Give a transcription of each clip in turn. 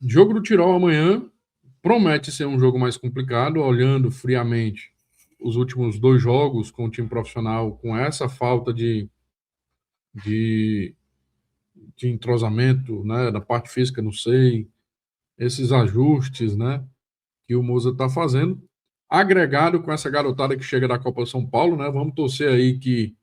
Jogo do Tirol amanhã promete ser um jogo mais complicado, olhando friamente os últimos 2 jogos com o time profissional, com essa falta de, de entrosamento, né, da parte física, não sei, esses ajustes, né, que o Moza está fazendo, agregado com essa garotada que chega da Copa São Paulo, né, vamos torcer aí que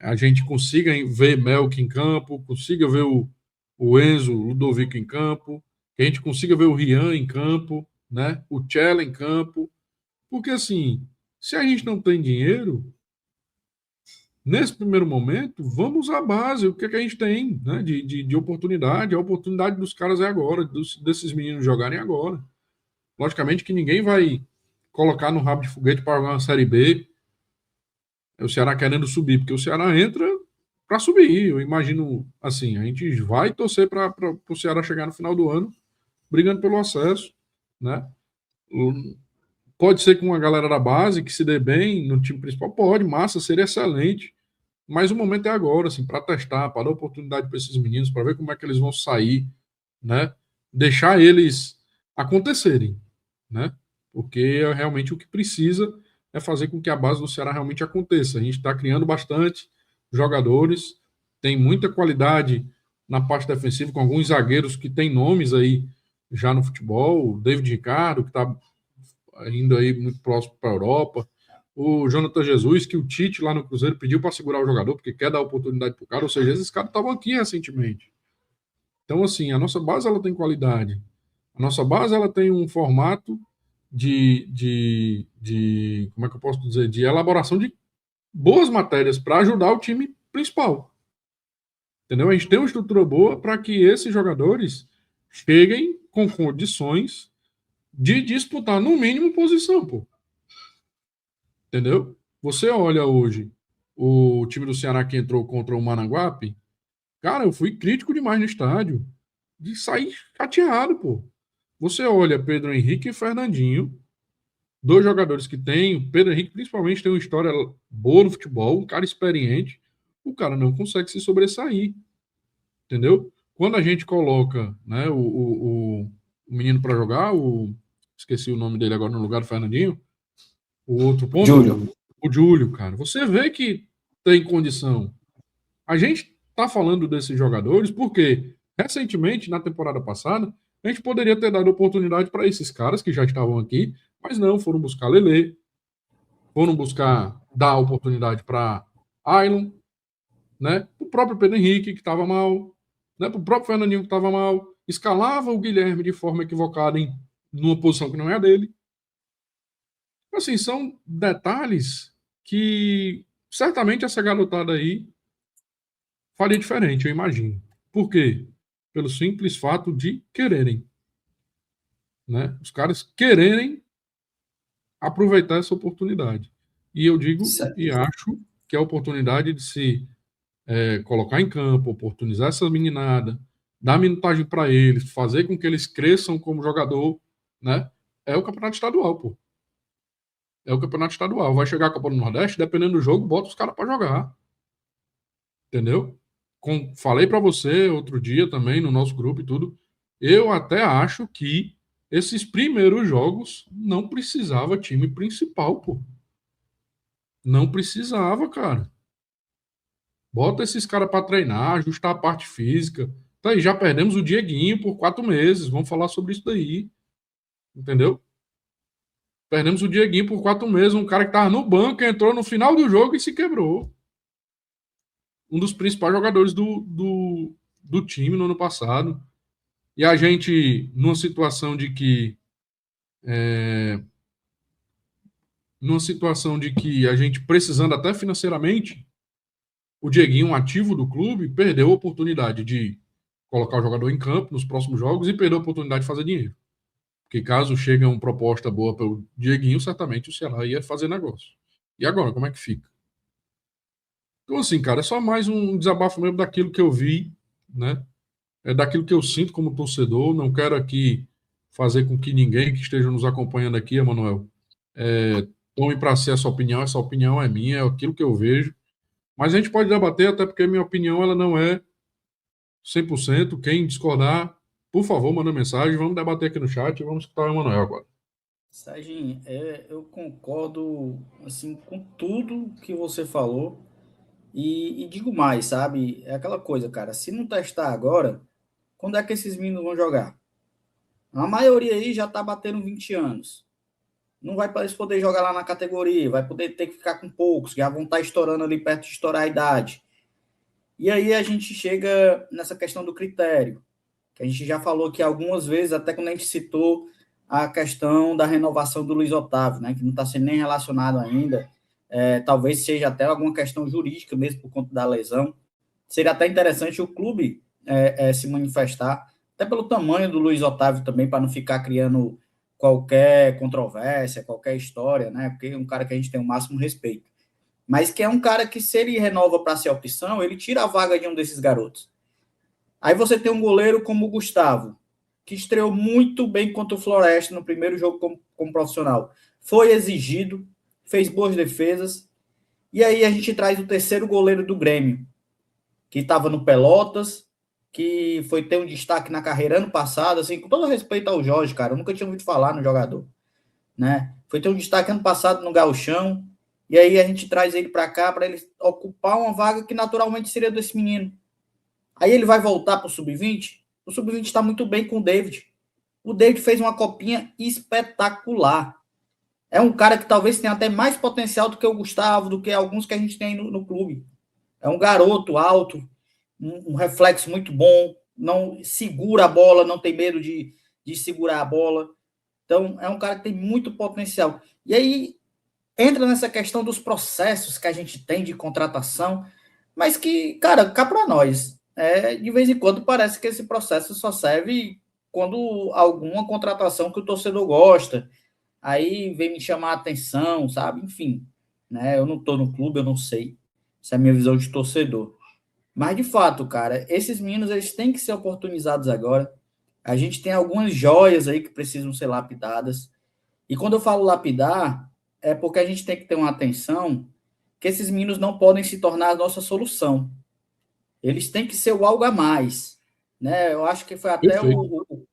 a gente consiga ver Melk em campo, consiga ver o Enzo Ludovico em campo, que a gente consiga ver o Rian em campo, né, o Tchela em campo, porque assim, se a gente não tem dinheiro, nesse primeiro momento, vamos à base, o que, é que a gente tem, né, de oportunidade. A oportunidade dos caras é agora, desses meninos jogarem agora. Logicamente que ninguém vai colocar no rabo de foguete para jogar uma Série B, o Ceará querendo subir, porque o Ceará entra para subir. Eu imagino, assim, a gente vai torcer para o Ceará chegar no final do ano brigando pelo acesso, né? Pode ser com a galera da base que se dê bem no time principal, pode, massa, seria excelente. Mas o momento é agora, assim, para testar, para dar oportunidade para esses meninos, para ver como é que eles vão sair, né? Deixar eles acontecerem, né? Porque é realmente o que precisa é fazer com que a base do Ceará realmente aconteça. A gente está criando bastante jogadores, tem muita qualidade na parte defensiva, com alguns zagueiros que têm nomes aí já no futebol, o David Ricardo, que está indo aí muito próximo para a Europa, o Jonathan Jesus, que o Tite lá no Cruzeiro pediu para segurar o jogador, porque quer dar oportunidade para o cara, ou seja, esses caras estavam aqui recentemente. Então, assim, a nossa base ela tem qualidade. A nossa base ela tem um formato como é que eu posso dizer, de elaboração de boas matérias para ajudar o time principal. Entendeu? A gente tem uma estrutura boa para que esses jogadores cheguem com condições de disputar, no mínimo, posição, pô. Entendeu? Você olha hoje o time do Ceará que entrou contra o Maranguape, cara, eu fui crítico demais no estádio, de sair chateado, pô. Você olha Pedro Henrique e Fernandinho, 2 jogadores que tem, o Pedro Henrique principalmente tem uma história boa no futebol, um cara experiente, o cara não consegue se sobressair, entendeu? Quando a gente coloca, né, o menino para jogar, esqueci o nome dele agora no lugar do Fernandinho, o outro ponto, Júlio. o Júlio, cara, você vê que tem condição. A gente tá falando desses jogadores porque, recentemente, na temporada passada, a gente poderia ter dado oportunidade para esses caras que já estavam aqui, mas não, foram buscar Lele, foram buscar dar oportunidade para Ailon, né? O próprio Pedro Henrique, que estava mal, né? O próprio Fernandinho, que estava mal, escalava o Guilherme de forma equivocada numa posição que não é a dele. Assim, são detalhes que certamente essa garotada aí faria diferente, eu imagino. Por quê? Pelo simples fato de quererem, né? Os caras quererem aproveitar essa oportunidade. E eu digo e acho que é a oportunidade de se colocar em campo, oportunizar essa meninada, dar minutagem para eles, fazer com que eles cresçam como jogador, né? É o campeonato estadual, pô. É o campeonato estadual. Vai chegar a Copa do Nordeste, dependendo do jogo, bota os caras para jogar. Entendeu? Falei para você outro dia também no nosso grupo e tudo. Eu até acho que esses primeiros jogos não precisava time principal, pô. Não precisava, cara. Bota esses caras para treinar, ajustar a parte física. Tá aí, já perdemos o Dieguinho por 4 meses. Vamos falar sobre isso daí. Entendeu? Perdemos o Dieguinho por 4 meses. Um cara que tava no banco, entrou no final do jogo e se quebrou. Um dos principais jogadores do time no ano passado. E a gente, numa situação de que a gente precisando até financeiramente, o Dieguinho, um ativo do clube, perdeu a oportunidade de colocar o jogador em campo nos próximos jogos e perdeu a oportunidade de fazer dinheiro. Porque caso chegue uma proposta boa pelo Dieguinho, certamente o Ceará ia fazer negócio. E agora, como é que fica? Então, assim, cara, é só mais um desabafo mesmo daquilo que eu vi, né? É daquilo que eu sinto como torcedor. Não quero aqui fazer com que ninguém que esteja nos acompanhando aqui, Emanuel, tome para si essa opinião é minha, é aquilo que eu vejo. Mas a gente pode debater, até porque a minha opinião ela não é 100%. Quem discordar por favor, manda mensagem, vamos debater aqui no chat e vamos escutar o Emanuel agora. Serginho, eu concordo assim com tudo que você falou e digo mais, sabe? É aquela coisa, cara. Se não testar agora, quando é que esses meninos vão jogar? A maioria aí já tá batendo 20 anos. Não vai para eles poder jogar lá na categoria, vai poder ter que ficar com poucos, já vão estar estourando ali perto de estourar a idade. E aí a gente chega nessa questão do critério, que a gente já falou aqui algumas vezes, até quando a gente citou a questão da renovação do Luiz Otávio, né, que não está sendo nem relacionado ainda, talvez seja até alguma questão jurídica mesmo por conta da lesão. Seria até interessante o clube se manifestar, até pelo tamanho do Luiz Otávio também, para não ficar criando qualquer controvérsia, qualquer história, né, porque é um cara que a gente tem o máximo respeito. Mas que é um cara que, se ele renova para ser opção, ele tira a vaga de um desses garotos. Aí você tem um goleiro como o Gustavo, que estreou muito bem contra o Floresta no primeiro jogo como profissional. Foi exigido, fez boas defesas. E aí a gente traz o terceiro goleiro do Grêmio, que estava no Pelotas, que foi ter um destaque na carreira ano passado, assim, com todo respeito ao Jorge, cara, eu nunca tinha ouvido falar no jogador, né? Foi ter um destaque ano passado no Gauchão, e aí a gente traz ele para cá para ele ocupar uma vaga que naturalmente seria desse menino. Aí ele vai voltar para o Sub-20. O Sub-20 está muito bem com o David. O David fez uma copinha espetacular. É um cara que talvez tenha até mais potencial do que o Gustavo, do que alguns que a gente tem no clube. É um garoto alto, um reflexo muito bom, não segura a bola, não tem medo de segurar a bola. Então, é um cara que tem muito potencial. E aí entra nessa questão dos processos que a gente tem de contratação, mas que, cara, cá para nós, de vez em quando parece que esse processo só serve quando alguma contratação que o torcedor gosta, aí vem me chamar a atenção, sabe? Enfim, né? Eu não estou no clube, eu não sei. Essa é a minha visão de torcedor. Mas, de fato, cara, esses meninos eles têm que ser oportunizados agora. A gente tem algumas joias aí que precisam ser lapidadas. E quando eu falo lapidar, é porque a gente tem que ter uma atenção que esses meninos não podem se tornar a nossa solução. Eles têm que ser o algo a mais. Né? Eu acho que foi até Perfeito.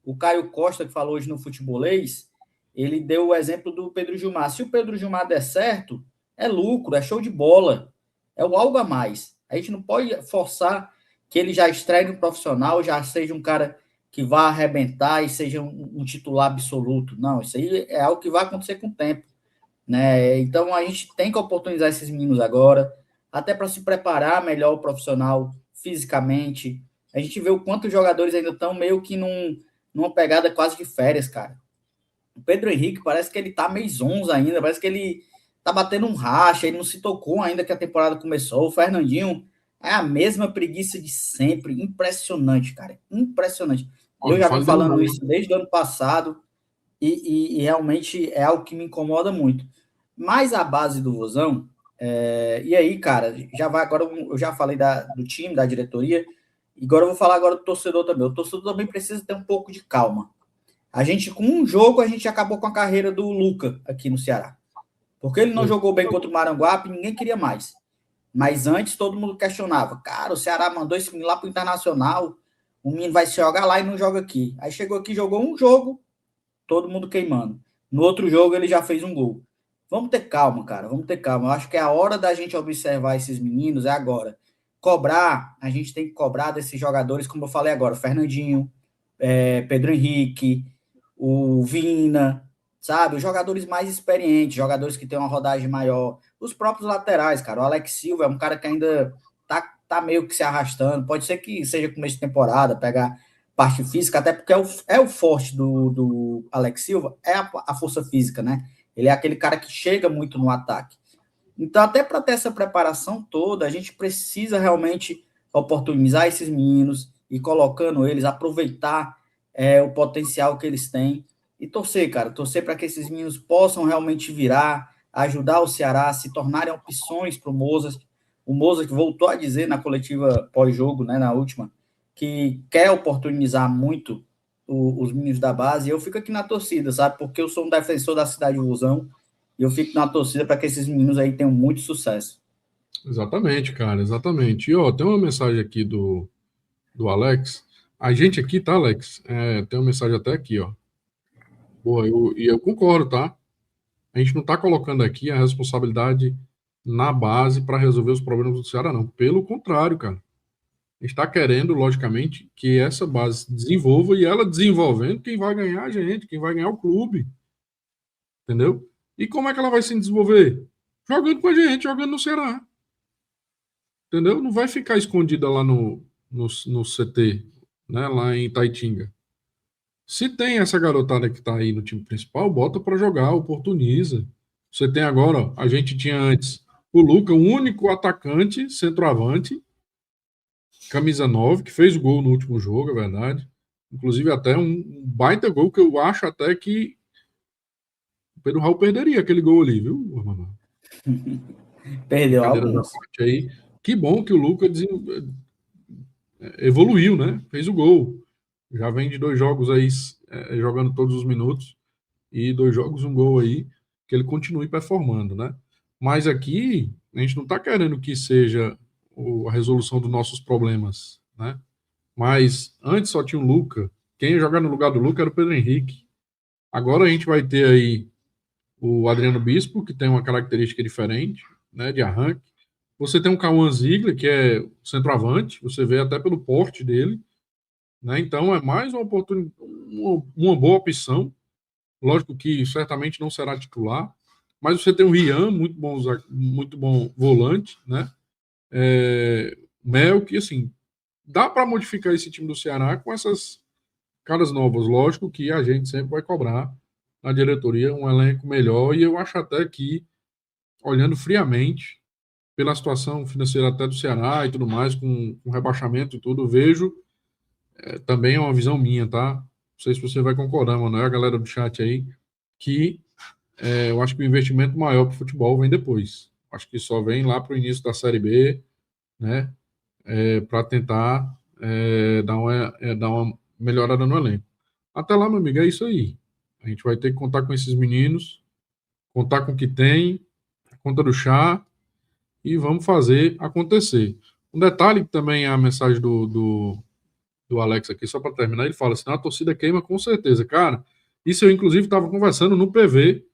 o Caio Costa que falou hoje no Futebolês, ele deu o exemplo do Pedro Gilmar. Se o Pedro Gilmar der certo, é lucro, é show de bola. É o algo a mais. A gente não pode forçar que ele já estreie no profissional, já seja um cara que vá arrebentar e seja um titular absoluto. Não, isso aí é algo que vai acontecer com o tempo. Né? Então a gente tem que oportunizar esses meninos agora, até para se preparar melhor o profissional fisicamente. A gente vê o quanto os jogadores ainda estão meio que numa pegada quase de férias, cara. O Pedro Henrique parece que ele tá meio zonzo ainda, parece que ele tá batendo um racha, ele não se tocou ainda que a temporada começou. O Fernandinho é a mesma preguiça de sempre, impressionante, cara, impressionante. Ó, Eu não já venho fale dele falando não. isso desde o ano passado e realmente é algo que me incomoda muito. Mas a base do Vozão, e aí, cara, já vai agora, eu já falei do time, da diretoria, e agora eu vou falar agora do torcedor também. O torcedor também precisa ter um pouco de calma. A gente, com um jogo, a gente acabou com a carreira do Luca aqui no Ceará. Porque ele não jogou bem contra o Maranguape, ninguém queria mais. Mas antes todo mundo questionava. Cara, o Ceará mandou esse menino lá pro Internacional, o menino vai se jogar lá e não joga aqui. Aí chegou aqui, jogou um jogo, todo mundo queimando. No outro jogo ele já fez um gol. Vamos ter calma, cara, vamos ter calma. Eu acho que é a hora da gente observar esses meninos, é agora. Cobrar, a gente tem que cobrar desses jogadores, como eu falei agora, Fernandinho, Pedro Henrique, o Vina, sabe? Os jogadores mais experientes, jogadores que têm uma rodagem maior. Os próprios laterais, cara. O Alex Silva é um cara que ainda tá meio que se arrastando. Pode ser que seja começo de temporada, pegar parte física, até porque é o forte do Alex Silva, é a força física, né? Ele é aquele cara que chega muito no ataque. Então, até para ter essa preparação toda, a gente precisa realmente oportunizar esses meninos e colocando eles, aproveitar o potencial que eles têm e torcer, cara, torcer para que esses meninos possam realmente virar, ajudar o Ceará a se tornarem opções para o Mozart. O Mozart voltou a dizer na coletiva pós-jogo, né, na última, que quer oportunizar muito os meninos da base, e eu fico aqui na torcida, sabe? Porque eu sou um defensor da cidade de Ilusão, e eu fico na torcida para que esses meninos aí tenham muito sucesso. Exatamente, cara, exatamente. E ó, tem uma mensagem aqui do Alex. A gente aqui, tá, Alex? Tem uma mensagem até aqui, ó. Boa, eu concordo, tá? A gente não tá colocando aqui a responsabilidade na base para resolver os problemas do Ceará, não. Pelo contrário, cara. A gente está querendo, logicamente, que essa base se desenvolva e ela desenvolvendo, quem vai ganhar é a gente, quem vai ganhar é o clube, entendeu? E como é que ela vai se desenvolver? Jogando com a gente, jogando no Ceará, entendeu? Não vai ficar escondida lá no CT, né, lá em Itaitinga. Se tem essa garotada que está aí no time principal, bota para jogar, oportuniza. Você tem agora, ó, a gente tinha antes o Luca, o único atacante, centroavante, camisa 9 que fez o gol no último jogo, é verdade. Inclusive até um baita gol que eu acho até que o Pedro Raul perderia aquele gol ali, viu, Mamãe? Perdeu Brincadeiras à alguns. parte aí. Que bom que o Luca evoluiu, né? Fez o gol. Já vem de 2 jogos aí jogando todos os minutos e 2 jogos, um gol aí, que ele continue performando, né? Mas aqui a gente não está querendo que seja a resolução dos nossos problemas, né? Mas antes só tinha o Luca. Quem ia jogar no lugar do Luca era o Pedro Henrique. Agora a gente vai ter aí o Adriano Bispo, que tem uma característica diferente, né, de arranque. Você tem o Cauã Ziegler, que é centroavante, você vê até pelo porte dele, né? Então é mais uma oportunidade, uma boa opção. Lógico que certamente não será titular, mas você tem o Rian, muito bom volante, né? Mel, que assim, dá para modificar esse time do Ceará com essas caras novas. Lógico que a gente sempre vai cobrar na diretoria um elenco melhor, e eu acho até que, olhando friamente, pela situação financeira até do Ceará e tudo mais, com rebaixamento e tudo, vejo, também é uma visão minha, tá? Não sei se você vai concordar, mano, é a galera do chat aí, que eu acho que o investimento maior para o futebol vem depois. Acho que só vem lá para o início da Série B, né? Para tentar dar uma melhorada no elenco. Até lá, meu amigo, é isso aí. A gente vai ter que contar com esses meninos, contar com o que tem, a conta do chá, e vamos fazer acontecer. Um detalhe que também é a mensagem do Alex aqui, só para terminar, ele fala assim: a torcida queima com certeza. Cara, isso eu inclusive estava conversando no PV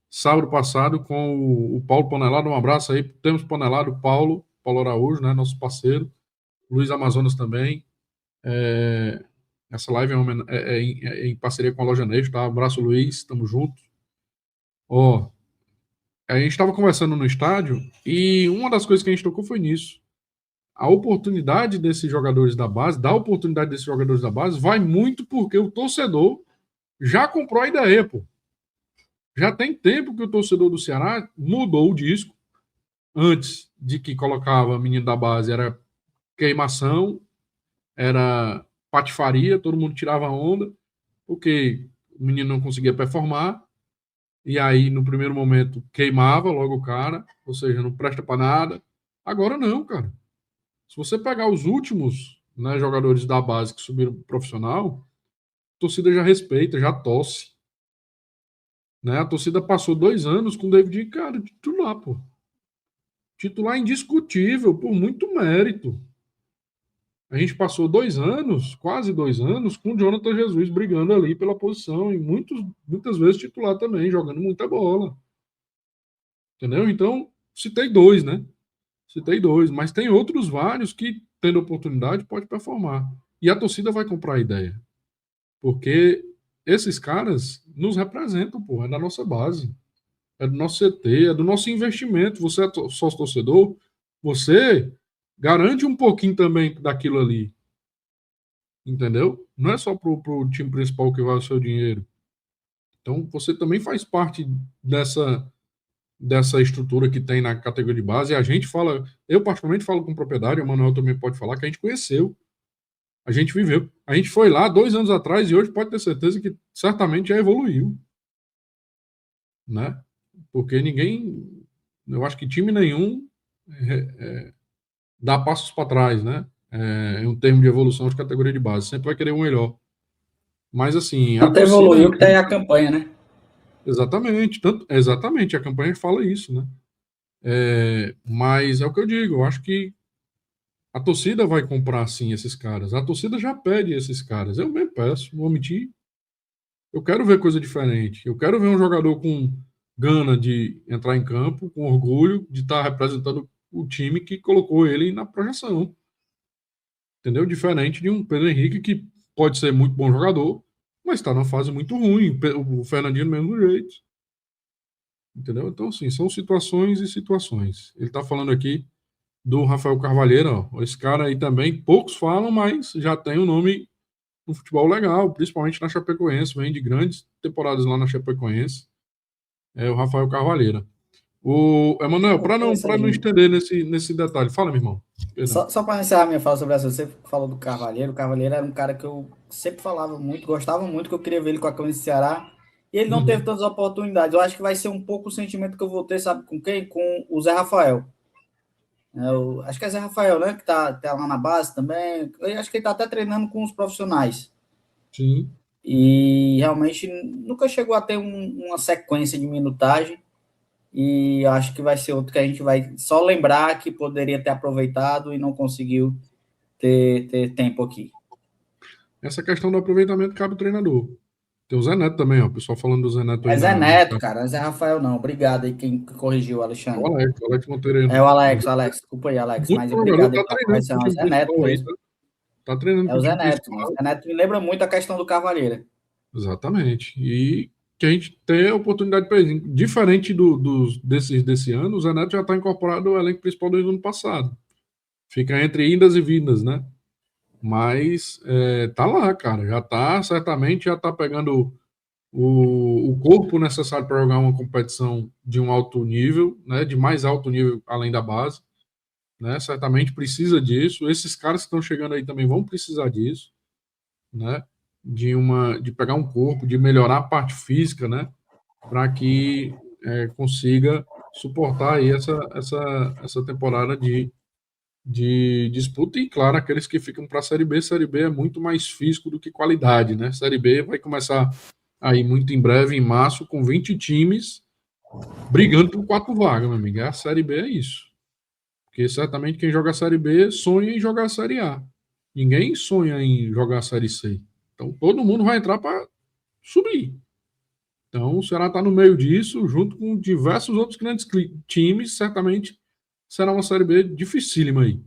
sábado passado com o Paulo Panelado. Um abraço aí, temos Panelado, Paulo Araújo, né, nosso parceiro, Luiz Amazonas também. Essa live em parceria com a Loja Nejo, tá? Abraço, Luiz, tamo junto. Ó, a gente estava conversando no estádio e uma das coisas que a gente tocou foi nisso. A oportunidade desses jogadores da base, da oportunidade desses jogadores da base, vai muito porque o torcedor já comprou a ideia, pô. Já tem tempo que o torcedor do Ceará mudou o disco. Antes de que colocava menino da base, era queimação, era patifaria, todo mundo tirava onda, porque o menino não conseguia performar. E aí, no primeiro momento, queimava logo o cara, ou seja, não presta para nada. Agora não, cara. Se você pegar os últimos, né, jogadores da base que subiram pro profissional, a torcida já respeita, já torce. Né? A torcida passou 2 anos com o David, cara, titular, pô. Titular indiscutível, por muito mérito. A gente passou 2 anos, quase 2 anos, com o Jonathan Jesus brigando ali pela posição, e muitas vezes titular também, jogando muita bola. Entendeu? Então, citei dois, né? Citei dois, mas tem outros vários que, tendo oportunidade, pode performar. E a torcida vai comprar a ideia. Porque esses caras nos representam, pô, é da nossa base, é do nosso CT, é do nosso investimento. Você é sócio torcedor, você garante um pouquinho também daquilo ali, entendeu? Não é só pro time principal que vai o seu dinheiro. Então, você também faz parte dessa estrutura que tem na categoria de base. E a gente fala, eu particularmente falo com propriedade, o Manuel também pode falar, que a gente conheceu, a gente viveu. A gente foi lá 2 anos atrás e hoje pode ter certeza que certamente já evoluiu, né? Porque ninguém, eu acho que time nenhum dá passos para trás, né? Em um termo de evolução de categoria de base, sempre vai querer o melhor. Mas assim, a Tanto torcida, evoluiu que tá aí a campanha, né? exatamente, a campanha fala isso, né? Mas é o que eu digo, eu acho que A torcida vai comprar, sim, esses caras. A torcida já pede esses caras. Eu mesmo peço, não vou mentir. Eu quero ver coisa diferente. Eu quero ver um jogador com gana de entrar em campo, com orgulho de estar representando o time que colocou ele na projeção. Entendeu? Diferente de um Pedro Henrique que pode ser muito bom jogador, mas está numa fase muito ruim. O Fernandinho do mesmo jeito. Entendeu? Então, assim, são situações e situações. Ele está falando aqui do Rafael Carvalheiro, ó. Esse cara aí também, poucos falam, mas já tem um nome no futebol legal, principalmente na Chapecoense, vem de grandes temporadas lá na Chapecoense, é o Rafael Carvalheiro. O Emanuel, para não estender nesse detalhe, fala, meu irmão. Só para encerrar minha fala sobre essa, você falou do Carvalheiro. O Carvalheiro era um cara que eu sempre falava muito, gostava muito, que eu queria ver ele com a camisa do Ceará. E ele não teve tantas oportunidades. Eu acho que vai ser um pouco o sentimento que eu vou ter, sabe com quem? Com o Zé Rafael. Acho que é Zé Rafael, né? Que tá lá na base também. Eu acho que ele tá até treinando com os profissionais. Sim. E realmente nunca chegou a ter uma sequência de minutagem. E acho que vai ser outro que a gente vai só lembrar que poderia ter aproveitado e não conseguiu ter tempo aqui. Essa questão do aproveitamento cabe ao treinador. Tem o Zé Neto também, ó. O pessoal falando do Zé Neto aí. É Zé Neto, cara. Não é Zé Rafael, não. Obrigado aí quem corrigiu, Alexandre. O Alex Monteiro aí. É o Alex. Desculpa aí, Alex. Muito Mas jogador obrigado aí tá pela treinando correção. com É o o time Zé Neto principal aí, mesmo. tá? Tá treinando É com o o Zé time Neto. principal. O Zé Neto me lembra muito a questão do Carvalheiro. Exatamente. E que a gente tem a oportunidade para ele. Diferente desse ano, o Zé Neto já está incorporado ao elenco principal do ano passado. Fica entre indas e vindas, né? Mas tá lá, cara. Certamente já tá pegando o corpo necessário para jogar uma competição de um alto nível, né? De mais alto nível além da base, né? Certamente precisa disso. Esses caras que estão chegando aí também vão precisar disso, né? De pegar um corpo, de melhorar a parte física, né? Para que consiga suportar aí essa temporada de disputa. E, claro, aqueles que ficam para a Série B é muito mais físico do que qualidade, né? Série B vai começar aí muito em breve, em março, com 20 times brigando por 4 vagas, meu amigo. A Série B é isso. Porque certamente quem joga a Série B sonha em jogar a Série A. Ninguém sonha em jogar a Série C. Então todo mundo vai entrar para subir. Então o Ceará está no meio disso, junto com diversos outros grandes times. Certamente será uma Série B dificílima aí.